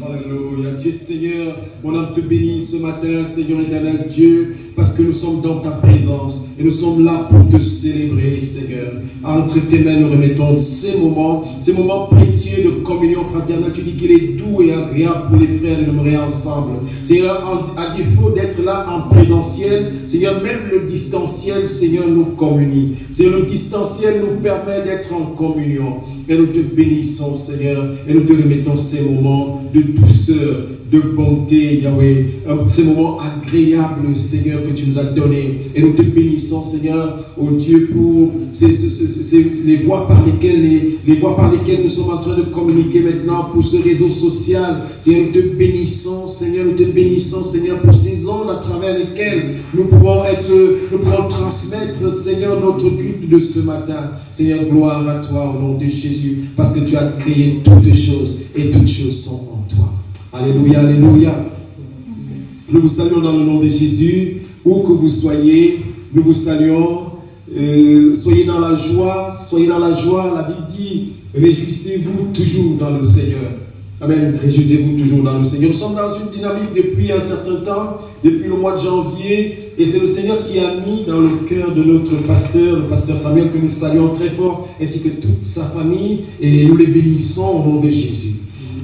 Alléluia. Dieu Seigneur, mon âme te bénit ce matin, Seigneur éternel Dieu, parce que nous sommes dans ta présence et nous sommes là pour te célébrer, Seigneur. Entre tes mains, nous remettons ces moments précieux de communion fraternelle. Tu dis qu'il est doux et agréable pour les frères de demeurer ensemble. Seigneur, à défaut d'être là en présentiel, Seigneur, même le distanciel, Seigneur, nous communie. Seigneur, le distanciel nous permet d'être en communion. Et nous te bénissons, Seigneur, et nous te remettons ces moments de douceur, de bonté, Yahweh, ces moments agréables, Seigneur, que tu nous as donnés. Et nous te bénissons, Seigneur, oh Dieu, pour les voies par lesquelles nous sommes en train de communiquer maintenant, pour ce réseau social. Seigneur, nous te bénissons, Seigneur, pour ces ondes à travers lesquelles nous pouvons transmettre, Seigneur, notre culte de ce matin. Seigneur, gloire à toi au nom de Jésus, parce que tu as créé toutes choses et toutes choses sont en toi. Alléluia, alléluia. Nous vous saluons dans le nom de Jésus. Où que vous soyez, nous vous saluons. Soyez dans la joie, La Bible dit, réjouissez-vous toujours dans le Seigneur. Amen. Réjouissez-vous toujours dans le Seigneur. Nous sommes dans une dynamique depuis un certain temps, depuis le mois de janvier. Et c'est le Seigneur qui a mis dans le cœur de notre pasteur, le pasteur Samuel, que nous saluons très fort, ainsi que toute sa famille. Et nous les bénissons au nom de Jésus.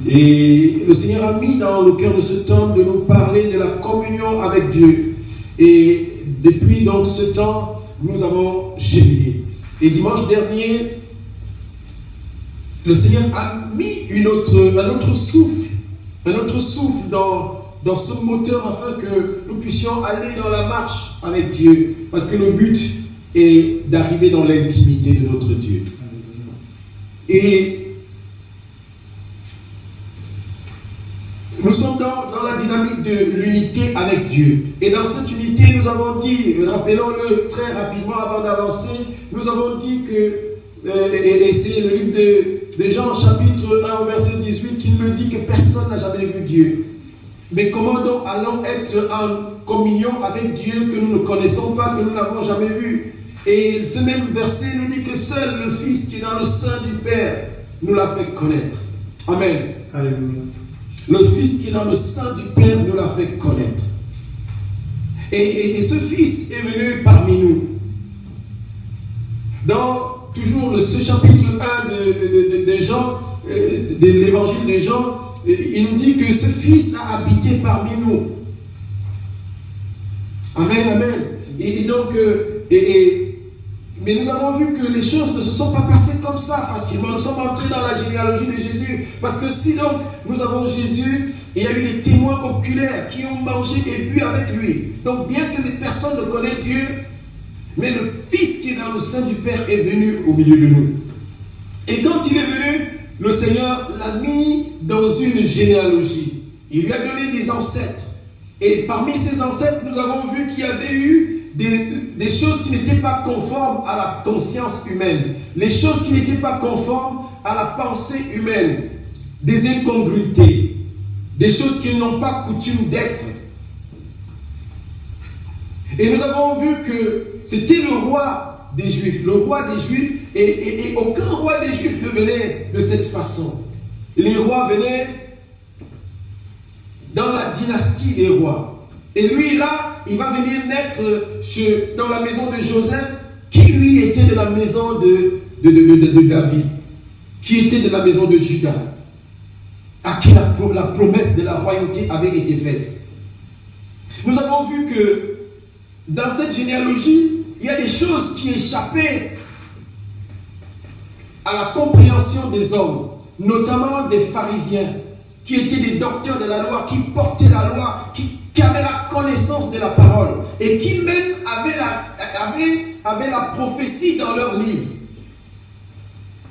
Et le Seigneur a mis dans le cœur de cet homme de nous parler de la communion avec Dieu. Et depuis donc ce temps, nous avons géminé. Et dimanche dernier, le Seigneur a mis un autre souffle dans ce moteur afin que nous puissions aller dans la marche avec Dieu. Parce que le but est d'arriver dans l'intimité de notre Dieu. Et nous sommes dans la dynamique de l'unité avec Dieu. Et dans cette unité, nous avons dit, rappelons-le très rapidement avant d'avancer, nous avons dit que, et c'est le livre de Jean, chapitre 1, verset 18, qui nous dit que personne n'a jamais vu Dieu. Mais comment donc allons être en communion avec Dieu que nous ne connaissons pas, que nous n'avons jamais vu? Et ce même verset nous dit que seul le Fils qui est dans le sein du Père nous l'a fait connaître. Amen. Alléluia. Le Fils qui est dans le sein du Père nous l'a fait connaître. Et ce Fils est venu parmi nous. Dans toujours ce chapitre 1 de Jean, de l'évangile de Jean, il nous dit que ce Fils a habité parmi nous. Amen, amen. Et donc, mais nous avons vu que les choses ne se sont pas passées comme ça facilement. Nous sommes entrés dans la généalogie de Jésus. Parce que si donc nous avons Jésus, il y a eu des témoins oculaires qui ont mangé et bu avec lui. Donc bien que les personnes ne connaissent Dieu, mais le Fils qui est dans le sein du Père est venu au milieu de nous. Et quand il est venu, le Seigneur l'a mis dans une généalogie. Il lui a donné des ancêtres. Et parmi ces ancêtres, nous avons vu qu'il y avait eu des choses qui n'étaient pas conformes à la conscience humaine, les choses qui n'étaient pas conformes à la pensée humaine, des incongruités, des choses qui n'ont pas coutume d'être. Et nous avons vu que c'était le roi des Juifs, et aucun roi des Juifs ne venait de cette façon. Les rois venaient dans la dynastie des rois. Et lui, là, il va venir naître dans la maison de Joseph, qui lui était de la maison de David, qui était de la maison de Juda, à qui la promesse de la royauté avait été faite. Nous avons vu que dans cette généalogie, il y a des choses qui échappaient à la compréhension des hommes, notamment des pharisiens, qui étaient des docteurs de la loi, qui portaient la loi, qui avaient la connaissance de la parole et qui même avaient la prophétie dans leur livre,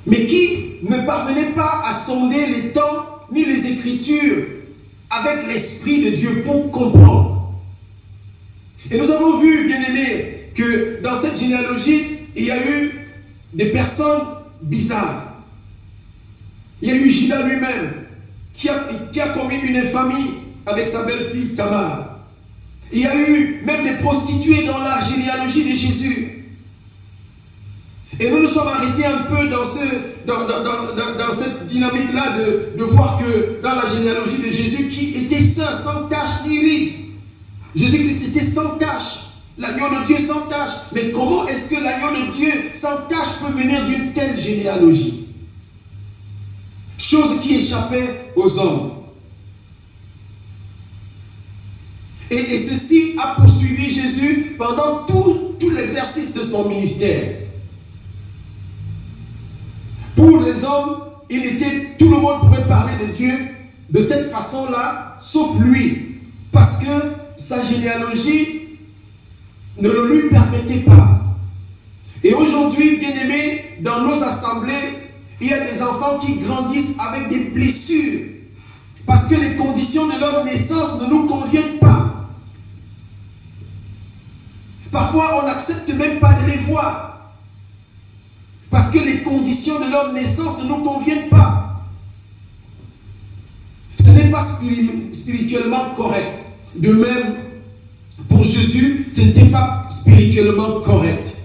mais qui ne parvenaient pas à sonder les temps ni les Écritures avec l'Esprit de Dieu pour comprendre. Et nous avons vu, bien-aimés, que dans cette généalogie, il y a eu des personnes bizarres. Il y a eu Judas lui-même qui a commis une infamie avec sa belle-fille Tamar. Il y a eu même des prostituées dans la généalogie de Jésus. Et nous nous sommes arrêtés un peu dans cette dynamique-là de voir que dans la généalogie de Jésus, qui était saint, sans tache ni ride. Jésus-Christ était sans tache. L'agneau de Dieu sans tache. Mais comment est-ce que l'agneau de Dieu sans tache peut venir d'une telle généalogie? Chose qui échappait aux hommes. Et ceci a poursuivi Jésus pendant tout l'exercice de son ministère. Pour les hommes, tout le monde pouvait parler de Dieu de cette façon-là, sauf lui. Parce que sa généalogie ne le lui permettait pas. Et aujourd'hui, bien-aimés, dans nos assemblées, il y a des enfants qui grandissent avec des blessures. Parce que les conditions de leur naissance ne nous conviennent pas. Parfois, on n'accepte même pas de les voir. Parce que les conditions de leur naissance ne nous conviennent pas. Ce n'est pas spirituellement correct. De même, pour Jésus, ce n'était pas spirituellement correct.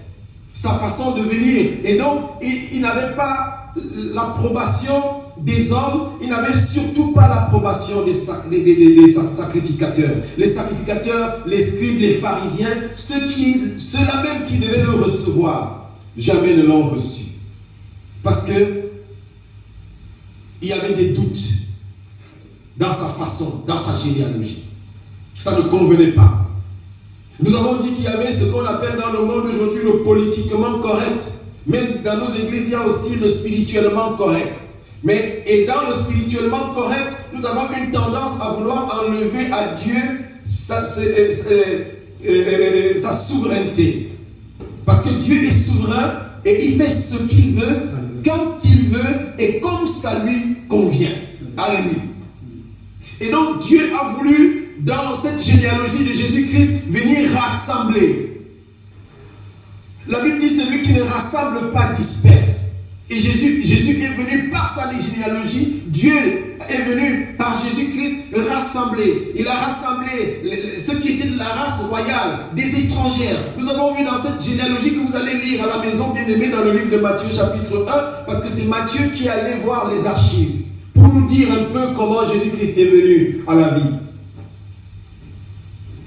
Sa façon de venir. Et donc, il n'avait pas l'approbation des hommes, il n'avait surtout pas l'approbation des sacrificateurs. Les sacrificateurs, les scribes, les pharisiens, ceux-là même qui devaient le recevoir, jamais ne l'ont reçu. Parce que il y avait des doutes dans sa façon, dans sa généalogie. Ça ne convenait pas. Nous avons dit qu'il y avait ce qu'on appelle dans le monde aujourd'hui le politiquement correct. Mais dans nos églises, il y a aussi le spirituellement correct. Et dans le spirituellement correct, nous avons une tendance à vouloir enlever à Dieu sa souveraineté. Parce que Dieu est souverain et il fait ce qu'il veut, quand il veut et comme ça lui convient, à lui. Et donc Dieu a voulu, dans cette généalogie de Jésus-Christ, venir rassembler. La Bible dit celui qui ne rassemble pas disperse. Et Jésus est venu par sa généalogie, Dieu est venu par Jésus-Christ rassembler. Il a rassemblé ceux qui étaient de la race royale, des étrangères. Nous avons vu dans cette généalogie que vous allez lire à la maison, bien aimé, dans le livre de Matthieu chapitre 1, parce que c'est Matthieu qui allait voir les archives, pour nous dire un peu comment Jésus-Christ est venu à la vie.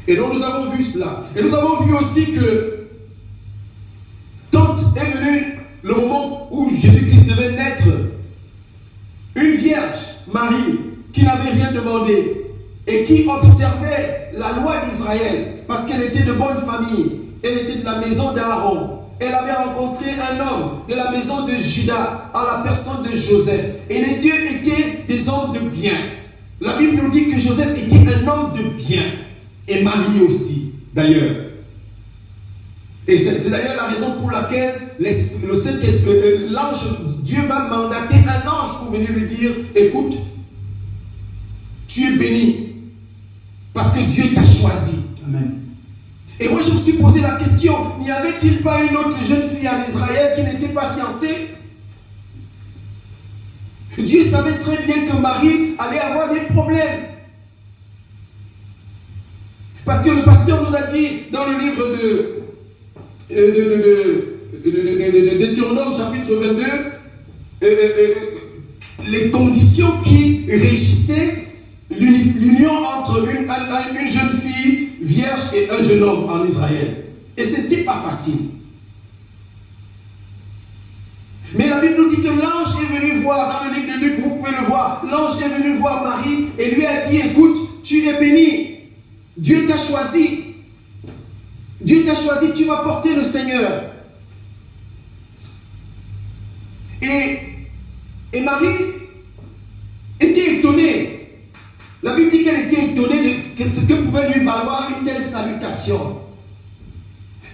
Et donc nous avons vu cela. Et nous avons vu aussi que quand est venu le moment où Jésus-Christ devait naître, une vierge, Marie, qui n'avait rien demandé et qui observait la loi d'Israël parce qu'elle était de bonne famille, elle était de la maison d'Aaron, elle avait rencontré un homme de la maison de Judas en la personne de Joseph, et les deux étaient des hommes de bien. La Bible nous dit que Joseph était un homme de bien, et Marie aussi, d'ailleurs. Et c'est d'ailleurs la raison pour laquelle l'ange, Dieu va mandater un ange pour venir lui dire, écoute, tu es béni, parce que Dieu t'a choisi. Amen. Et moi je me suis posé la question, n'y avait-il pas une autre jeune fille en Israël qui n'était pas fiancée? Dieu savait très bien que Marie allait avoir des problèmes. Parce que le pasteur nous a dit dans le livre de Deutéronome chapitre 22, les conditions qui régissaient l'union entre une jeune fille vierge et un jeune homme en Israël. Et ce n'était pas facile. Mais la Bible nous dit que l'ange est venu voir, dans le livre de Luc, vous pouvez le voir, l'ange est venu voir Marie et lui a dit, écoute, tu es bénie, Dieu t'a choisi. Dieu t'a choisi, tu vas porter le Seigneur. Et Marie était étonnée. La Bible dit qu'elle était étonnée de ce que pouvait lui valoir une telle salutation.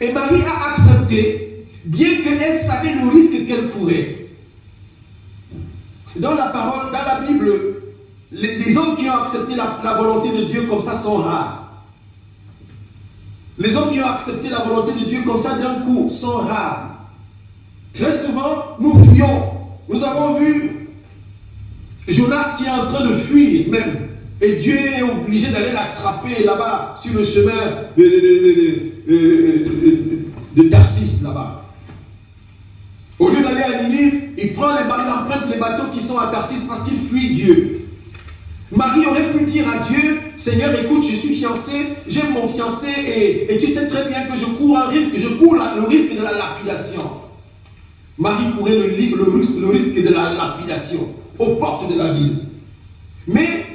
Et Marie a accepté, bien qu'elle savait le risque qu'elle courait. Dans la parole, dans la Bible, les hommes qui ont accepté la volonté de Dieu comme ça sont rares. Les hommes qui ont accepté la volonté de Dieu comme ça d'un coup sont rares. Très souvent, nous fuyons. Nous avons vu Jonas qui est en train de fuir même. Et Dieu est obligé d'aller l'attraper là-bas sur le chemin de Tarsis là-bas. Au lieu d'aller à Ninive, il emprunte les bateaux qui sont à Tarsis parce qu'il fuit Dieu. Marie aurait pu dire à Dieu, Seigneur, écoute, je suis fiancée, j'aime mon fiancé et tu sais très bien que je cours un risque, le risque de la lapidation. Marie courait le risque de la lapidation aux portes de la ville. Mais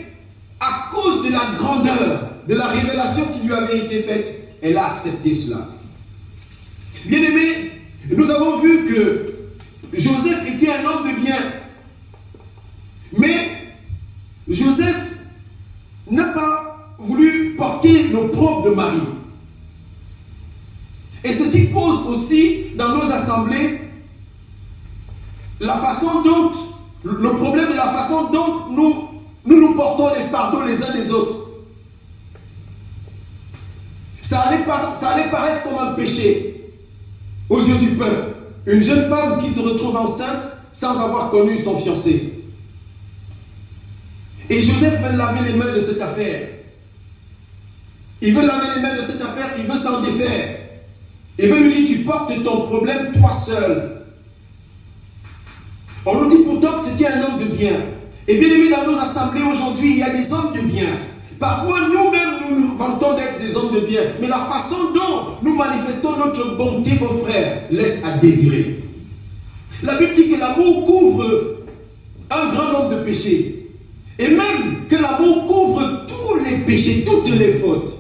à cause de la grandeur, de la révélation qui lui avait été faite, elle a accepté cela. Bien-aimés, nous avons vu que Joseph était un homme de bien. Mais Joseph n'a pas voulu porter l'opprobre de Marie. Et ceci pose aussi dans nos assemblées le problème de la façon dont nous portons les fardeaux les uns des autres. Ça allait paraître comme un péché aux yeux du peuple. Une jeune femme qui se retrouve enceinte sans avoir connu son fiancé. Et Joseph veut laver les mains de cette affaire. Il veut laver les mains de cette affaire, il veut s'en défaire. Il veut lui dire, tu portes ton problème toi seul. On nous dit pourtant que c'était un homme de bien. Et bien aimé, dans nos assemblées aujourd'hui, il y a des hommes de bien. Parfois, nous-mêmes, nous vantons d'être des hommes de bien. Mais la façon dont nous manifestons notre bonté, aux frères, laisse à désirer. La Bible dit que l'amour couvre un grand nombre de péchés. Et même que l'amour couvre tous les péchés, toutes les fautes.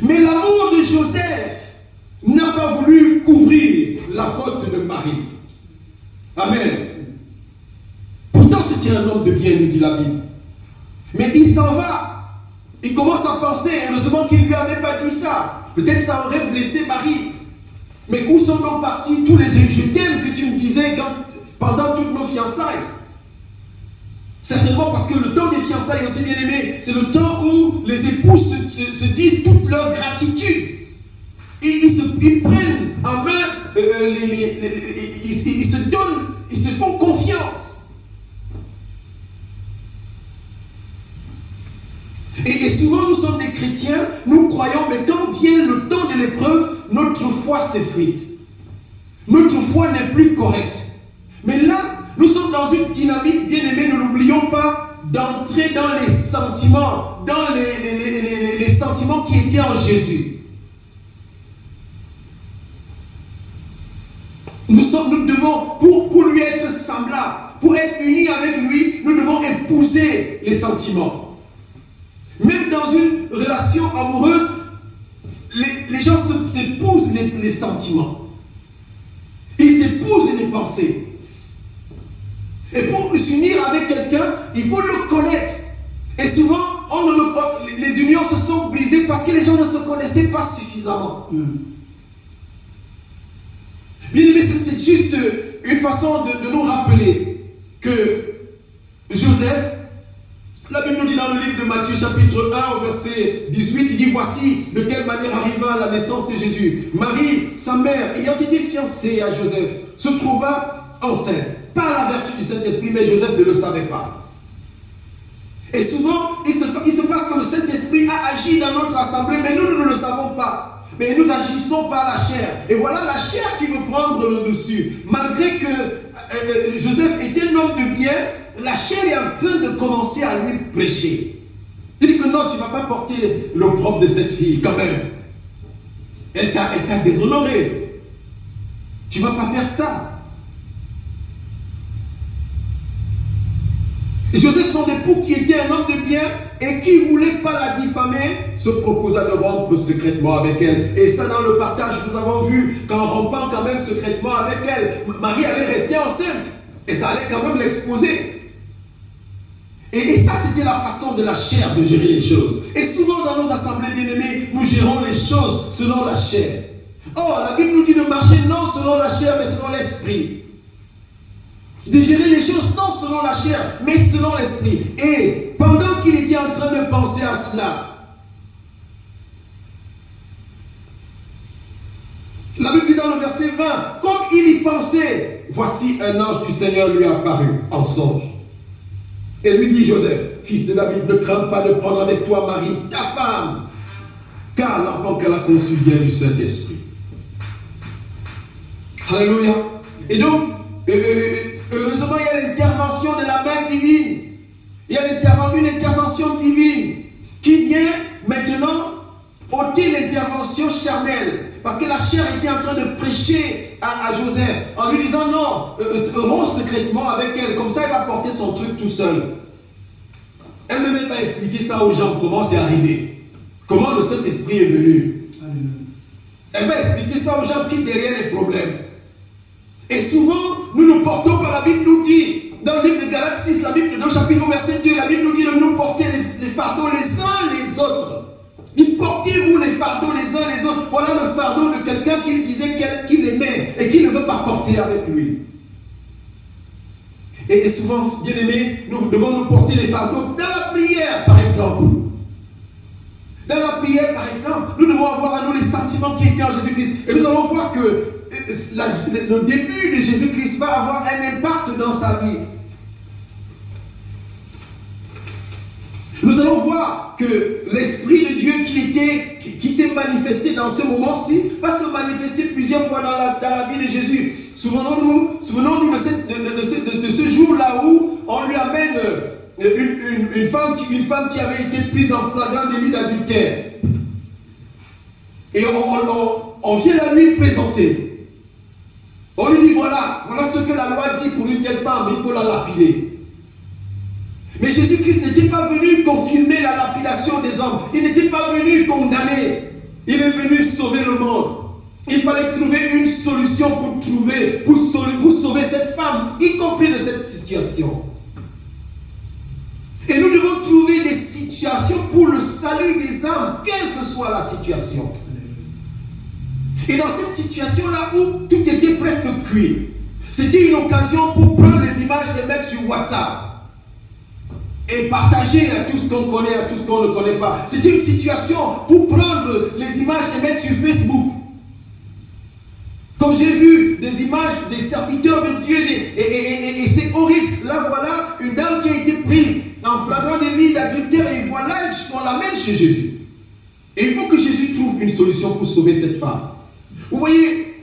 Mais l'amour de Joseph n'a pas voulu couvrir la faute de Marie. Amen. Pourtant, c'était un homme de bien, nous dit la Bible. Mais il s'en va. Il commence à penser, heureusement qu'il ne lui avait pas dit ça. Peut-être ça aurait blessé Marie. Mais où sont donc partis tous les je t'aime que tu me disais pendant toutes nos fiançailles? Certainement parce que le temps des fiançailles, aussi bien aimé, c'est le temps où les époux se disent toute leur gratitude. Ils prennent en main, ils se donnent, ils se font confiance. Et souvent nous sommes des chrétiens, nous croyons, mais quand vient le temps de l'épreuve, notre foi s'effrite. Notre foi n'est plus correcte. Mais là, nous sommes dans une dynamique, bien aimée, ne l'oublions pas, d'entrer dans les sentiments, dans les sentiments qui étaient en Jésus. Nous devons, pour lui être semblables, pour être unis avec lui, nous devons épouser les sentiments. Même dans une relation amoureuse, les gens s'épousent les sentiments. Ils s'épousent les pensées. Et pour s'unir avec quelqu'un, il faut le connaître. Et souvent, les unions se sont brisées parce que les gens ne se connaissaient pas suffisamment. Bien aimé, c'est juste une façon de nous rappeler que Joseph, la Bible nous dit dans le livre de Matthieu chapitre 1 au verset 18, il dit, voici de quelle manière arriva la naissance de Jésus. Marie, sa mère, ayant été fiancée à Joseph, se trouva enceinte. Par la vertu du Saint-Esprit, mais Joseph ne le savait pas. Et souvent, il se passe que le Saint-Esprit a agi dans notre assemblée, mais nous ne le savons pas. Mais nous agissons par la chair. Et voilà la chair qui veut prendre le dessus. Malgré que Joseph était un homme de bien, la chair est en train de commencer à lui prêcher. Il dit que non, tu ne vas pas porter l'opprobre de cette fille quand même. Elle t'a déshonoré. Tu ne vas pas faire ça. Et Joseph, son époux, qui était un homme de bien et qui ne voulait pas la diffamer, se proposa de rompre secrètement avec elle. Et ça, dans le partage, nous avons vu qu'en rompant quand même secrètement avec elle, Marie allait rester enceinte. Et ça allait quand même l'exposer. Et ça, c'était la façon de la chair de gérer les choses. Et souvent, dans nos assemblées bien-aimées, nous gérons les choses selon la chair. Or, la Bible nous dit de marcher non selon la chair, mais selon l'esprit. De gérer les choses non selon la chair, mais selon l'esprit. Et pendant qu'il était en train de penser à cela, la Bible dit dans le verset 20, comme il y pensait, voici un ange du Seigneur lui apparut en songe. Et lui dit, Joseph, fils de David, ne crains pas de prendre avec toi Marie, ta femme, car l'enfant qu'elle a conçu vient du Saint-Esprit. Alléluia. Et donc, heureusement, il y a l'intervention de la main divine. Il y a une intervention divine qui vient maintenant ôter l'intervention charnelle. Parce que la chair était en train de prêcher à Joseph en lui disant non, romps secrètement avec elle, comme ça elle va porter son truc tout seul. Elle-même va expliquer ça aux gens, comment c'est arrivé, comment le Saint-Esprit est venu. Elle va expliquer ça aux gens qui derrière les problèmes. Et souvent, nous nous portons par la Bible nous dit, dans le livre de Galates 6, la Bible, dans le chapitre 1, verset 2, la Bible nous dit de nous porter les fardeaux les uns les autres. Dites, portez-vous les fardeaux les uns les autres. Voilà le fardeau de quelqu'un qui disait qu'il aimait et qui ne veut pas porter avec lui. Et souvent, bien aimés, nous devons nous porter les fardeaux dans la prière, par exemple. Dans la prière, par exemple, nous devons avoir à nous les sentiments qui étaient en Jésus-Christ. Et nous allons voir que le début de Jésus-Christ va avoir un impact dans sa vie. Nous allons voir que l'Esprit de Dieu qui s'est manifesté dans ce moment-ci va se manifester plusieurs fois dans la vie de Jésus. Souvenons-nous de ce jour-là où on lui amène une femme qui avait été prise en flagrant délit d'adultère. Et on vient la lui présenter. On lui dit voilà ce que la loi dit pour une telle femme, il faut la lapider. Mais Jésus-Christ n'était pas venu confirmer la lapidation des hommes. Il n'était pas venu condamner. Il est venu sauver le monde. Il fallait trouver une solution pour sauver cette femme, y compris de cette situation. Et nous devons trouver des situations pour le salut des âmes, quelle que soit la situation. Et dans cette situation-là où tout était presque cuit, c'était une occasion pour prendre les images et les mettre sur WhatsApp. Et partager à tout ce qu'on connaît, à tout ce qu'on ne connaît pas. C'est une situation pour prendre les images et mettre sur Facebook. Comme j'ai vu des images des serviteurs de Dieu, et c'est horrible. Là, voilà une dame qui a été prise en flagrant délit d'adultère, et voilà, on l'amène chez Jésus. Et il faut que Jésus trouve une solution pour sauver cette femme. Vous voyez,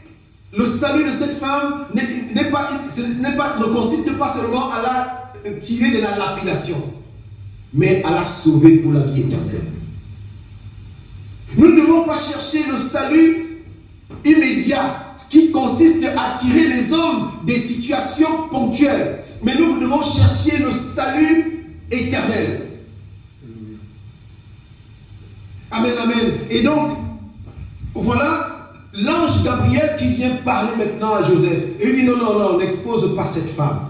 le salut de cette femme ne consiste pas seulement à la tirer de la lapidation, mais à la sauver pour la vie éternelle. Nous ne devons pas chercher le salut immédiat, qui consiste à tirer les hommes des situations ponctuelles, mais nous devons chercher le salut éternel. Amen, amen. Et donc, voilà l'ange Gabriel qui vient parler maintenant à Joseph. Et il dit non, n'expose pas cette femme.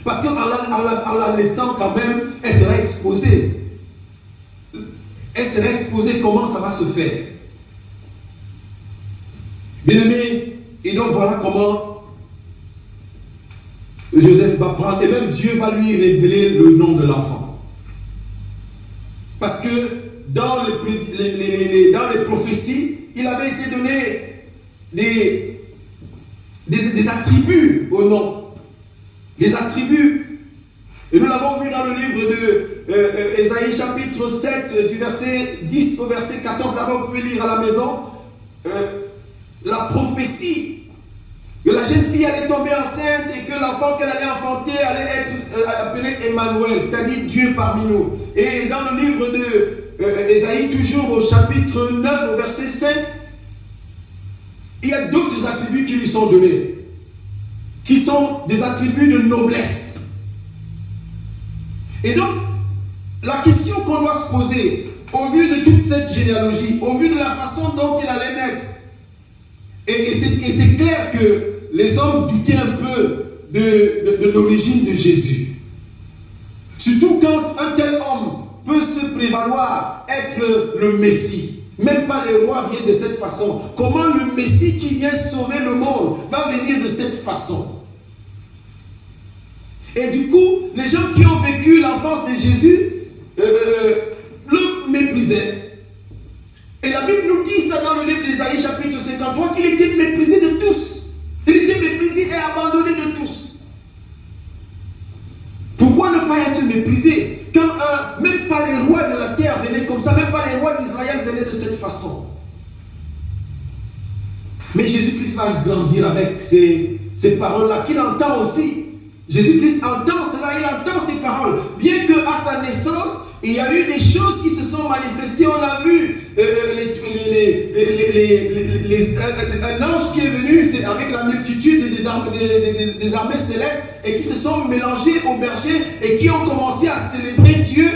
Parce qu'en la laissant quand même, elle sera exposée. Elle sera exposée, comment ça va se faire? Bien aimé, et donc voilà comment Joseph va prendre, et même Dieu va lui révéler le nom de l'enfant. Parce que dans les prophéties, il avait été donné des attributs au nom. Les attributs. Et nous l'avons vu dans le livre de Ésaïe chapitre 7, du verset 10 au verset 14. Là-bas, vous pouvez lire à la maison. La prophétie que la jeune fille allait tomber enceinte et que l'enfant qu'elle allait enfanter allait être appelé Emmanuel, c'est-à-dire Dieu parmi nous. Et dans le livre d'Ésaïe, toujours au chapitre 9, au verset 7, il y a d'autres attributs qui lui sont donnés, qui sont des attributs de noblesse. Et donc, la question qu'on doit se poser, au vu de toute cette généalogie, au vu de la façon dont il allait naître, et c'est clair que les hommes doutaient un peu de l'origine de Jésus. Surtout quand un tel homme peut se prévaloir être le Messie. Même pas les rois viennent de cette façon. Comment le Messie qui vient sauver le monde va venir de cette façon? Et du coup, les gens qui ont vécu l'enfance de Jésus le méprisaient. Et la Bible nous dit ça dans le livre d'Ésaïe chapitre 53, qu'il était méprisé de tous. Il était méprisé et abandonné de tous. Pourquoi ne pas être méprisé quand même pas les rois de la terre venaient comme ça, même pas les rois d'Israël venaient de cette façon? Mais Jésus-Christ va grandir avec ses ces paroles-là, qu'il entend aussi. Jésus-Christ entend cela, il entend ces paroles. Bien qu'à sa naissance, il y a eu des choses qui se sont manifestées. On a vu un ange qui est venu avec la multitude des armées célestes et qui se sont mélangés aux bergers et qui ont commencé à célébrer Dieu.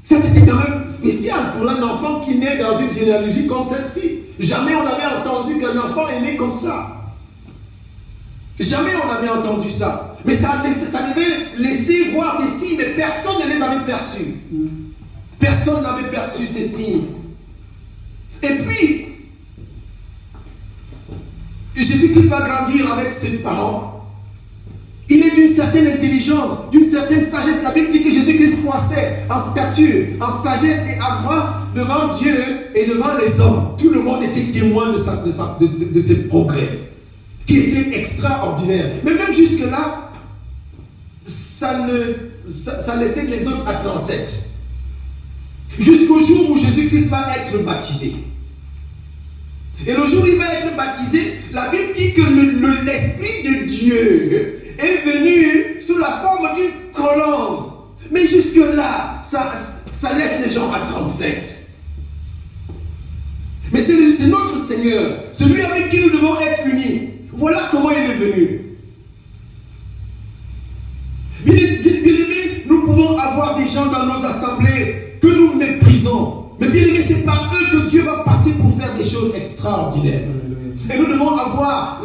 Ça, c'était quand même spécial pour un enfant qui naît dans une généalogie comme celle-ci. Jamais on n'avait entendu qu'un enfant est né comme ça. Jamais on n'avait entendu ça. Mais ça devait laisser voir des signes, mais personne ne les avait perçus. Personne n'avait perçu ces signes. Et puis, Jésus-Christ va grandir avec ses parents. Il est d'une certaine intelligence, d'une certaine sagesse. La Bible dit que Jésus-Christ croissait en stature, en sagesse et en grâce devant Dieu et devant les hommes. Tout le monde était témoin de ses progrès, qui étaient extraordinaires. Mais même jusque-là, ça laissait les autres à 37. Jusqu'au jour où Jésus-Christ va être baptisé. Et le jour où il va être baptisé, la Bible dit que l'Esprit de Dieu est venu sous la forme d'une colombe. Mais jusque-là, ça laisse les gens à 37. Mais c'est notre Seigneur, celui avec qui nous devons être unis. Voilà comment il est venu. Bien aimé, nous pouvons avoir des gens dans nos assemblées que nous méprisons. Mais bien aimé, c'est par eux que Dieu va passer pour faire des choses extraordinaires. Et nous devons avoir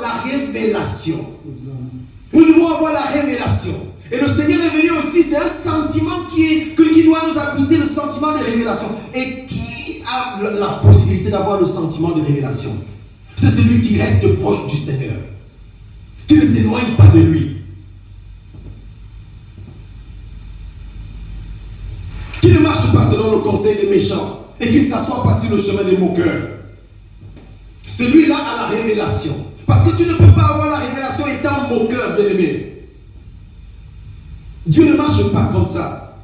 la révélation. Nous devons avoir la révélation. Et le Seigneur est venu aussi, c'est un sentiment qui doit nous habiter, le sentiment de révélation. Et qui a la possibilité d'avoir le sentiment de révélation? C'est celui qui reste proche du Seigneur, qui ne s'éloigne pas de lui, qui ne marche pas selon le conseil des méchants et qui ne s'assoit pas sur le chemin des moqueurs. Celui-là a la révélation. Parce que tu ne peux pas avoir la révélation étant moqueur, bien-aimé. Dieu ne marche pas comme ça.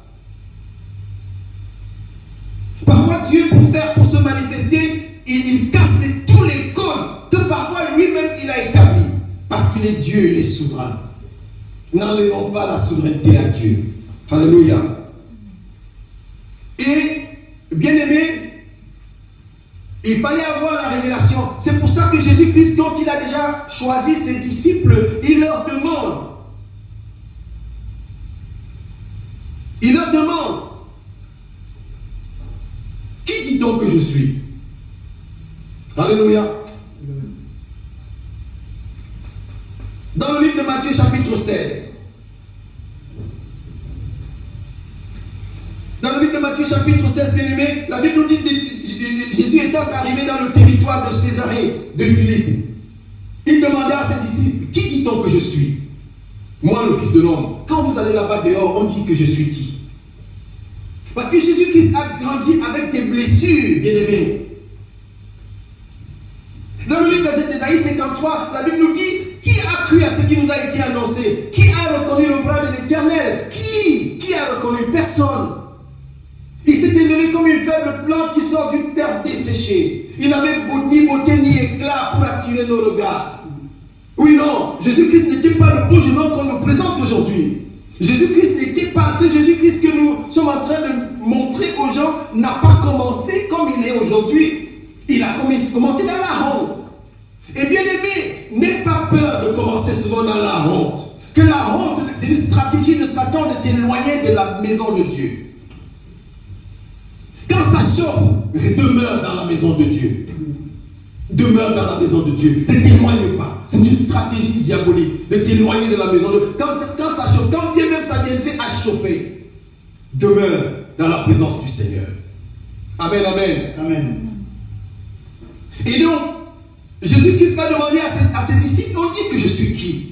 Parfois, Dieu, pour se manifester, il casse tous les codes que parfois lui-même il a établi. Parce qu'il est Dieu, il est souverain. N'enlevons pas la souveraineté à Dieu. Alléluia. Et, bien aimé, il fallait avoir la révélation. C'est pour ça que Jésus-Christ, quand il a déjà choisi ses disciples, il leur demande. Qui dit donc que je suis? Alléluia. Dans le livre de Matthieu chapitre 16. Dans le livre de Matthieu chapitre 16, bien aimé, la Bible nous dit que Jésus étant arrivé dans le territoire de Césarée de Philippe, il demanda à ses disciples, qui dit-on que je suis? Moi, le Fils de l'homme. Quand vous allez là-bas dehors, on dit que je suis qui? Parce que Jésus-Christ a grandi avec des blessures, bien aimé. Dans le livre d'Ésaïe 53, la Bible nous dit, qui a cru à ce qui nous a été annoncé? Qui a reconnu le bras de l'Éternel? Qui a reconnu? Personne. Il s'est élevé comme une faible plante qui sort d'une terre desséchée. Il n'avait ni beauté ni éclat pour attirer nos regards. Oui, non, Jésus-Christ n'était pas le beau jeune homme qu'on nous présente aujourd'hui. Jésus-Christ n'était pas, ce Jésus-Christ que nous sommes en train de montrer aux gens n'a pas commencé comme il est aujourd'hui. Il a commencé dans la honte. Et bien aimé, n'aie pas peur de commencer souvent dans la honte. Que la honte, c'est une stratégie de Satan de t'éloigner de la maison de Dieu. Quand ça chauffe, demeure dans la maison de Dieu. Demeure dans la maison de Dieu. Ne t'éloigne pas. C'est une stratégie diabolique de t'éloigner de la maison de Dieu. Quand ça chauffe, quand bien même ça viendrait à chauffer, demeure dans la présence du Seigneur. Amen, amen. Amen. Et donc, Jésus-Christ va demander à ses disciples, on dit que je suis qui?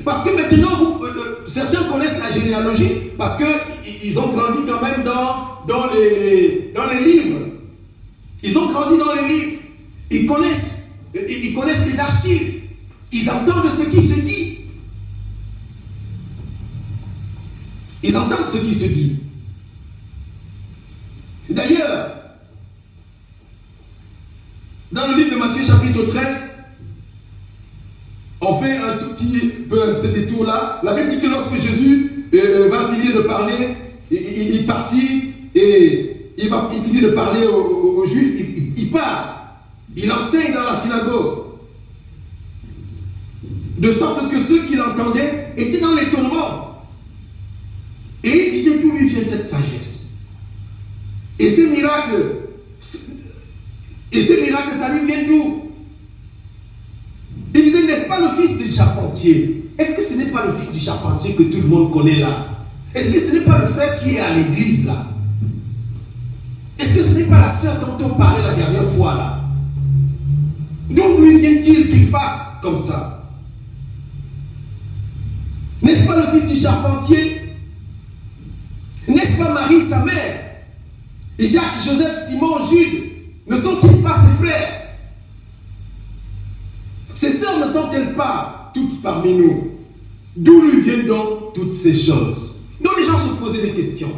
Parce que maintenant, certains connaissent la généalogie, parce qu'ils ont grandi quand même dans les livres. Ils ont grandi dans les livres. Ils connaissent les archives. Ils entendent ce qui se dit. Ils entendent ce qui se dit. D'ailleurs, dans le livre de Matthieu chapitre 13, on fait un tout petit peu ce détour-là. La Bible dit que lorsque Jésus va finir de parler, il partit et il finit de parler aux Juifs, il part. Il enseigne dans la synagogue. De sorte que ceux qui l'entendaient étaient dans l'étonnement. Et ils disaient d'où lui vient cette sagesse. Et ces miracles, ça lui vient d'où? Il disait, n'est-ce pas le fils du charpentier? Est-ce que ce n'est pas le fils du charpentier que tout le monde connaît là? Est-ce que ce n'est pas le frère qui est à l'église là? Est-ce que ce n'est pas la sœur dont on parlait la dernière fois là? D'où lui vient-il qu'il fasse comme ça? N'est-ce pas le fils du charpentier? N'est-ce pas Marie, sa mère? Et Jacques, Joseph, Simon, Jude, ne sont-ils pas ses frères? Ses sœurs ne sont-elles pas toutes parmi nous? D'où lui viennent donc toutes ces choses? Donc les gens se posaient des questions.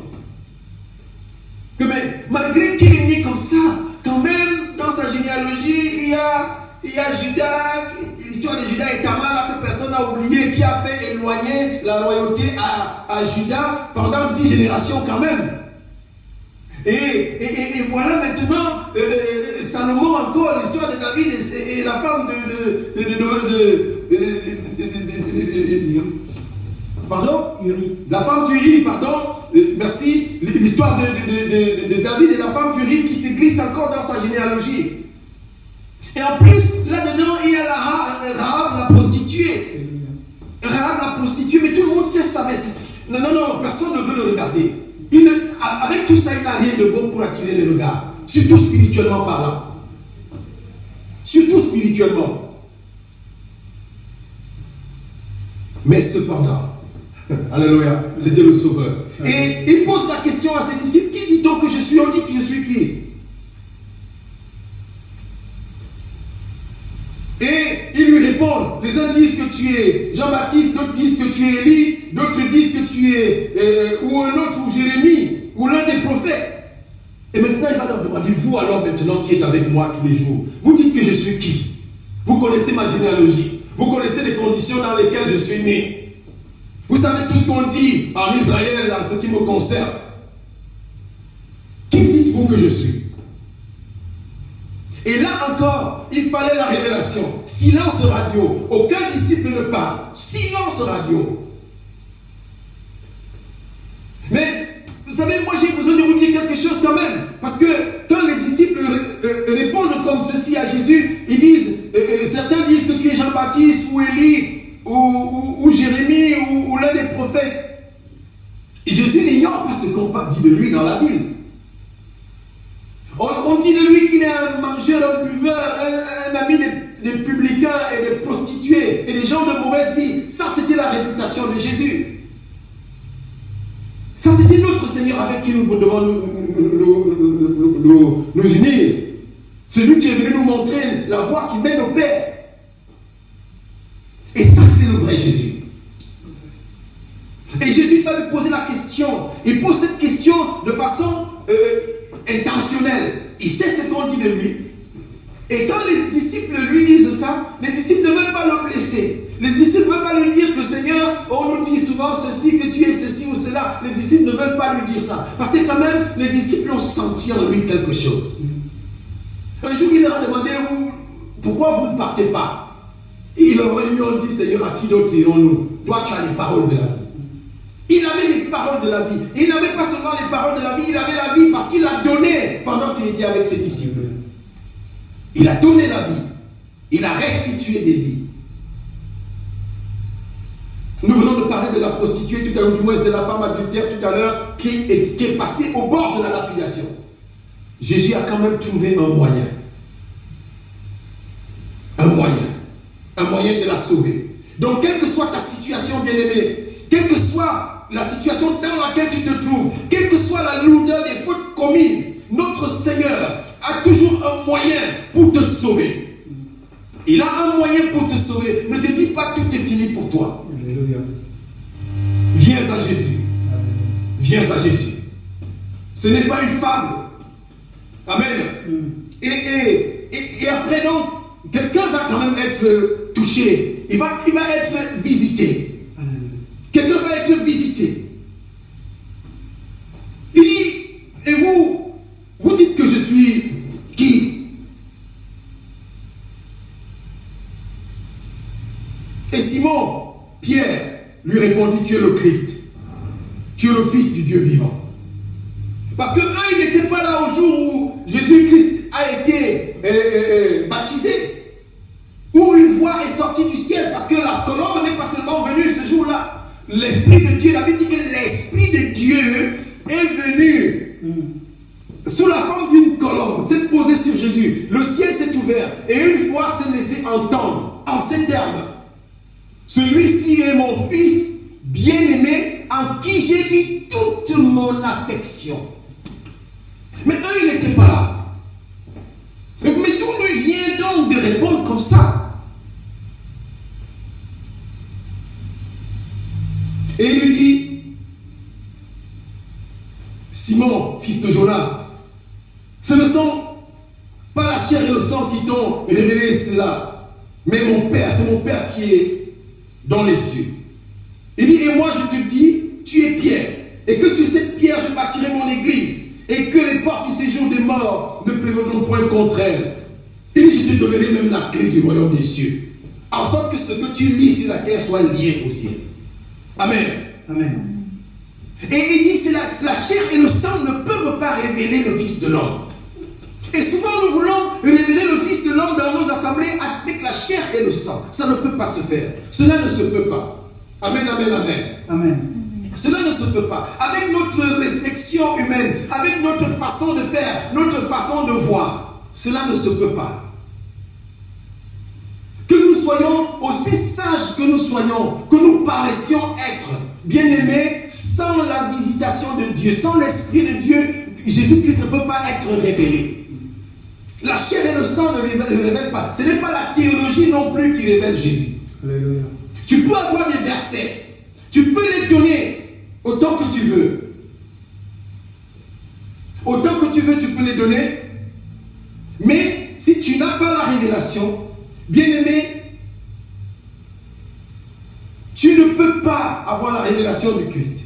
Mais malgré qu'il est né comme ça, quand même, dans sa généalogie, il y a Judas, l'histoire de Judas et Tamar, là, que personne n'a oublié, qui a fait éloigner la royauté à Judas pendant 10 générations quand même. Et voilà maintenant, Salomon encore, l'histoire de David et la femme la femme d'Uri, merci, l'histoire de David et la femme d'Uri qui se glisse encore dans sa généalogie. Et en plus, là-dedans, il y a Rahab, la prostituée. Rahab, la prostituée, mais tout le monde sait ça. Mais non, personne ne veut le regarder. Avec tout ça, il n'a rien de bon pour attirer les regards. Surtout spirituellement parlant. Surtout spirituellement. Mais cependant, alléluia, c'était le Sauveur. Et il pose la question à ses disciples, qui dit donc que je suis? On dit que je suis qui? Et ils lui répondent. Les uns disent que tu es Jean-Baptiste, d'autres disent que tu es Élie, d'autres disent que tu es ou un autre, ou Jérémie, ou l'un des prophètes. Et maintenant il va leur demander, vous alors maintenant qui êtes avec moi tous les jours, vous dites que je suis qui? Vous connaissez ma généalogie, vous connaissez les conditions dans lesquelles je suis né. Vous savez tout ce qu'on dit en Israël en ce qui me concerne. Qui dites-vous que je suis? Et là encore, il fallait la révélation. Silence radio. Aucun disciple ne parle. Silence radio. Mais, vous savez, moi j'ai besoin de vous dire quelque chose quand même. Parce que quand les disciples répondent comme ceci à Jésus, ils disent, certains disent que tu es Jean-Baptiste ou Élie ou Jérémie ou l'un des prophètes. Et Jésus n'ignore pas ce qu'on dit de lui dans la ville. On dit de lui qu'il est un mangeur, un buveur, un ami des publicains et des prostituées et des gens de mauvaise vie. Ça, c'était la réputation de Jésus. Ça, c'était notre Seigneur avec qui nous devons nous unir. Celui qui est venu nous montrer la voie qui mène au Père. Et ça, c'est le vrai Jésus. Et Jésus va lui poser la question. Il pose cette question de façon intentionnelle. Il sait ce qu'on dit de lui. Et quand les disciples lui disent ça, les disciples ne veulent pas le blesser. Les disciples ne veulent pas lui dire que Seigneur, on nous dit souvent ceci, que tu es ceci ou cela. Les disciples ne veulent pas lui dire ça. Parce que quand même, les disciples ont senti en lui quelque chose. Un jour, il leur a demandé, pourquoi vous ne partez pas? Et ils lui ont dit, Seigneur, à qui d'autre irons-nous? Toi, tu as les paroles de la vie. Il avait les paroles de la vie. Et il n'avait pas seulement les paroles de la vie, il avait la vie parce qu'il a donné pendant qu'il était avec ses disciples. Il a donné la vie. Il a restitué des vies. Nous venons de parler de la prostituée tout à l'heure, du moins de la femme adultère tout à l'heure, qui est passée au bord de la lapidation. Jésus a quand même trouvé un moyen. Un moyen de la sauver. Donc, quelle que soit ta situation, bien-aimée, quelle que soit la situation dans laquelle tu te trouves, quelle que soit la lourdeur des fautes commises, notre Seigneur a toujours un moyen pour te sauver. Il a un moyen pour te sauver. Ne te dis pas que tout est fini pour toi. Alléluia. Viens à Jésus. Viens à Jésus. Ce n'est pas une femme. Amen. Et après donc, quelqu'un va quand même être touché, il va être visité. Quelqu'un va être visité. Il dit, et vous dites que je suis qui? Et Simon, Pierre, lui répondit, tu es le Christ. Tu es le Fils du Dieu vivant. Parce que eux, ils n'étaient pas là au jour où Jésus-Christ a été baptisé. Où une voix est sortie du ciel. Parce que la colombe n'est pas seulement venue ce jour-là. L'Esprit de Dieu, la Bible dit que l'Esprit de Dieu est venu sous la forme d'une colombe, s'est posé sur Jésus. Le ciel s'est ouvert et une voix s'est laissée entendre en ces termes. Celui-ci est mon fils bien-aimé en qui j'ai mis toute mon affection. Mais eux, ils n'étaient pas là. Mais d'où lui vient donc de répondre comme ça? Et il lui dit, Simon, fils de Jonas, ce ne sont pas la chair et le sang qui t'ont révélé cela, mais mon Père, c'est mon Père qui est dans les cieux. Il dit, et moi je te dis, tu es Pierre, et que sur cette pierre je bâtirai mon église, et que les portes du séjour des morts ne prévaudront point contre elle. Il dit, je te donnerai même la clé du royaume des cieux, en sorte que ce que tu lis sur la terre soit lié au ciel. Amen. Amen. Et il dit, c'est la chair et le sang ne peuvent pas révéler le Fils de l'homme. Et souvent nous voulons révéler le Fils de l'homme dans nos assemblées avec la chair et le sang. Ça ne peut pas se faire. Cela ne se peut pas. Amen, amen, amen. Amen. Cela ne se peut pas. Avec notre réflexion humaine, avec notre façon de faire, notre façon de voir, cela ne se peut pas. Que nous soyons aussi sages que nous soyons, que nous paraissions être bien-aimés sans la visitation de Dieu, sans l'Esprit de Dieu, Jésus-Christ ne peut pas être révélé. La chair et le sang ne révèlent pas. Ce n'est pas la théologie non plus qui révèle Jésus. Alléluia. Tu peux avoir des versets, tu peux les donner autant que tu veux. Autant que tu veux, tu peux les donner. Mais si tu n'as pas la révélation, bien-aimé, tu ne peux pas avoir la révélation du Christ.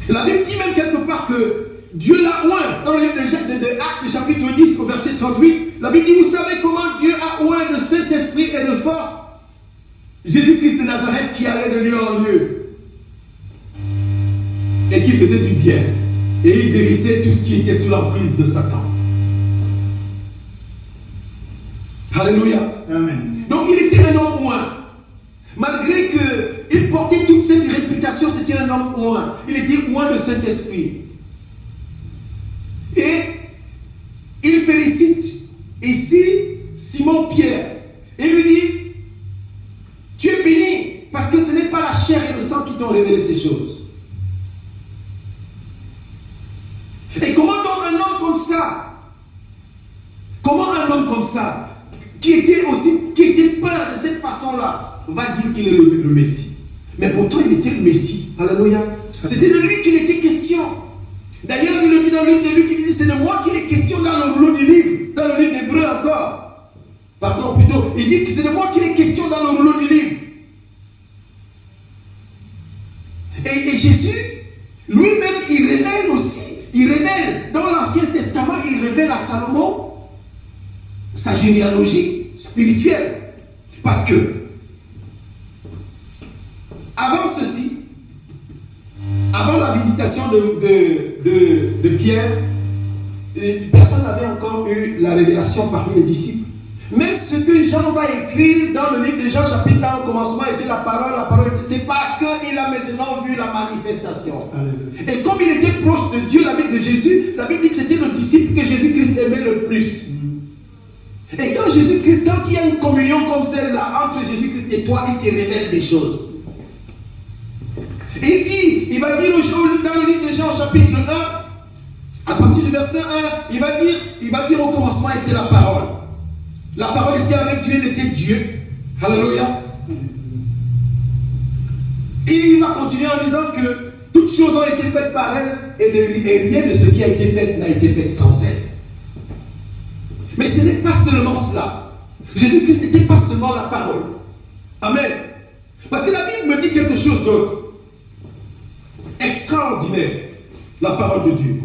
La Bible dit même quelque part que Dieu l'a oint. Dans le livre de Actes chapitre 10 au verset 38, la Bible dit, vous savez comment Dieu a oint de Saint-Esprit et de force Jésus-Christ de Nazareth qui allait de lieu en lieu et qui faisait du bien et il guérissait tout ce qui était sous l'emprise de Satan. Alléluia. Amen. Donc il était un homme oint. Malgré qu'il portait toute cette réputation, c'était un homme oint. Il était oint de Saint-Esprit. Et il félicite ici Simon Pierre. Et lui dit, tu es béni parce que ce n'est pas la chair et le sang qui t'ont révélé ces choses. Et comment donc un homme comme ça, qui était peint de cette façon-là, va dire qu'il est le Messie? Mais pourtant il était le Messie. Alléluia. C'était de lui qu'il était question. D'ailleurs, il le dit dans le livre de Luc, il dit, c'est de moi qu'il est question dans le rouleau du livre, dans le livre d'Hébreu encore. Pardon, plutôt, il dit que c'est de moi qu'il est question dans le rouleau du livre. Et Jésus, lui-même, il révèle aussi, dans l'Ancien Testament, il révèle à Salomon sa généalogie spirituelle. Parce que, avant ceci, avant la visitation de Pierre, personne n'avait encore eu la révélation parmi les disciples. Même ce que Jean va écrire dans le livre de Jean, chapitre 1, au commencement était la parole, c'est parce qu'il a maintenant vu la manifestation. Alléluia. Et comme il était proche de Dieu, la Bible de Jésus, la Bible dit que c'était le disciple que Jésus-Christ aimait le plus. Et quand Jésus-Christ, quand il y a une communion comme celle-là entre Jésus-Christ et toi, il te révèle des choses. Et il va dire dans le livre de Jean, chapitre 1, à partir du verset 1, il va dire au commencement était la parole. La parole était avec Dieu, elle était Dieu. Alléluia. Et il va continuer en disant que toutes choses ont été faites par elle et rien de ce qui a été fait n'a été fait sans elle. Mais ce n'est pas seulement cela. Jésus-Christ n'était pas seulement la parole. Amen. Parce que la Bible me dit quelque chose d'autre. Extraordinaire. La parole de Dieu.